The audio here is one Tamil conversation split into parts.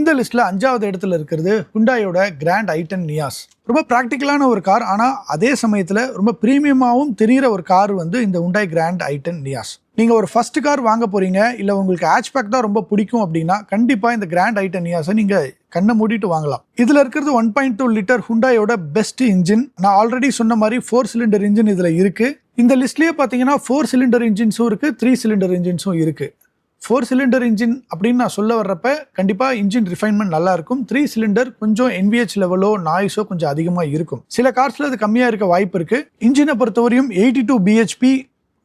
இந்த லிஸ்ட்ல 5வது இடத்துல இருக்கிறது ஹுண்டாயோட கிராண்ட் i10 நியாஸ். ரொம்ப ப்ராக்டிக்கலான ஒரு கார், ஆனால் அதே சமயத்தில் ரொம்ப ப்ரீமியமாகவும் தெரிகிற ஒரு கார் வந்து இந்த ஹுண்டாய் கிராண்ட் i10 நியாஸ். நீங்கள் ஒரு ஃபர்ஸ்ட் கார் வாங்க போறீங்க, இல்லை உங்களுக்கு ஹேட்ச்பேக் தான் ரொம்ப பிடிக்கும் அப்படின்னா கண்டிப்பாக இந்த கிராண்ட் i10 நியாஸை நீங்கள் கண்ணை மூடிட்டு வாங்கலாம். இதில் இருக்கிறது 1.2 லிட்டர் ஹுண்டாயோட பெஸ்ட் இன்ஜின். நான் ஆல்ரெடி சொன்ன மாதிரி 4 சிலிண்டர் இன்ஜின் இதில் இருக்கு. இந்த லிஸ்ட்லேயே பார்த்தீங்கன்னா 4 சிலிண்டர் இன்ஜின்ஸும் இருக்கு, 3 சிலிண்டர் இன்ஜின்ஸும் இருக்கு. 4 சிலிண்டர் இன்ஜின் அப்படின்னு நான் சொல்ல வர்றப்ப கண்டிப்பாக இன்ஜின் ரிஃபைன்மெண்ட் நல்லா இருக்கும். 3 சிலிண்டர் கொஞ்சம் NVH லெவலோ நாய்ஸோ கொஞ்சம் அதிகமாக இருக்கும். சில கார்ஸில் அது கம்மியாக இருக்க வாய்ப்பு இருக்கு. இன்ஜினை பொறுத்தவரையும் 82 bhp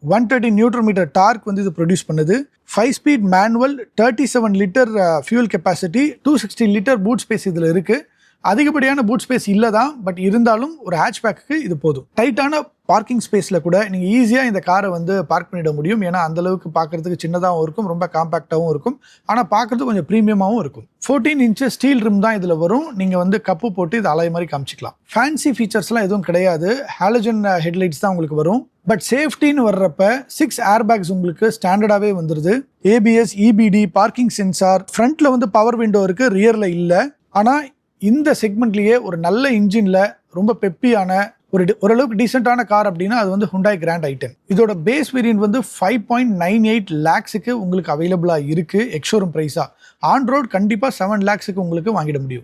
130 நியூட்டன் மீட்டர் டார்க் வந்து இது ப்ரொடியூஸ் பண்ணுது. 5 speed manual, 37 litre fuel capacity, 260 litre boot space இதில் இருக்கு. அதிகப்படியான பூட் ஸ்பேஸ் இல்லை தான், பட் இருந்தாலும் ஒரு ஹேட்ச்பேக்கு இது போதும். டைட்டான பார்க்கிங் ஸ்பேஸில் கூட நீங்கள் ஈஸியாக இந்த காரை வந்து பார்க் பண்ணிட முடியும். ஏன்னா அந்தளவுக்கு பார்க்குறதுக்கு சின்னதாகவும் இருக்கும், ரொம்ப காம்பேக்டாகவும் இருக்கும், ஆனால் பார்க்குறதுக்கு கொஞ்சம் ப்ரீமியமாகவும் இருக்கும். 14 இன்ச்சஸ் ஸ்டீல் ரிம் தான் இதில் வரும். நீங்கள் வந்து கப்பு போட்டு இது அலை மாதிரி காமிச்சிக்கலாம். ஃபேன்சி ஃபீச்சர்ஸ்லாம் எதுவும் கிடையாது. ஹாலஜன் ஹெட்லைட்ஸ் தான் உங்களுக்கு வரும். பட் சேஃப்டின்னு வர்றப்ப 6 ஏர் பேக்ஸ் உங்களுக்கு ஸ்டாண்டர்டாகவே வந்துடுது. ABS, EBD, பார்க்கிங் சென்சார், ஃப்ரண்ட்டில் வந்து பவர் விண்டோ இருக்குது, ரியரில் இல்லை. ஆனால் இந்த செக்மெண்ட்லேயே ஒரு நல்ல இன்ஜினில் ரொம்ப பெப்பியான ஓரளவுக்கு டீசென்டான கார் அப்படின்னா அது வந்து ஹுண்டாய் கிராண்ட் i10. இதோட பேஸ் வேரியன்ட் வந்து 5.98 lakhsக்கு உங்களுக்கு அவைலபிளாக இருக்குது எக்ஸ்ஷோரூம் ப்ரைஸாக. ஆன் ரோட் கண்டிப்பாக 7 lakhsக்கு உங்களுக்கு வாங்கிட முடியும்.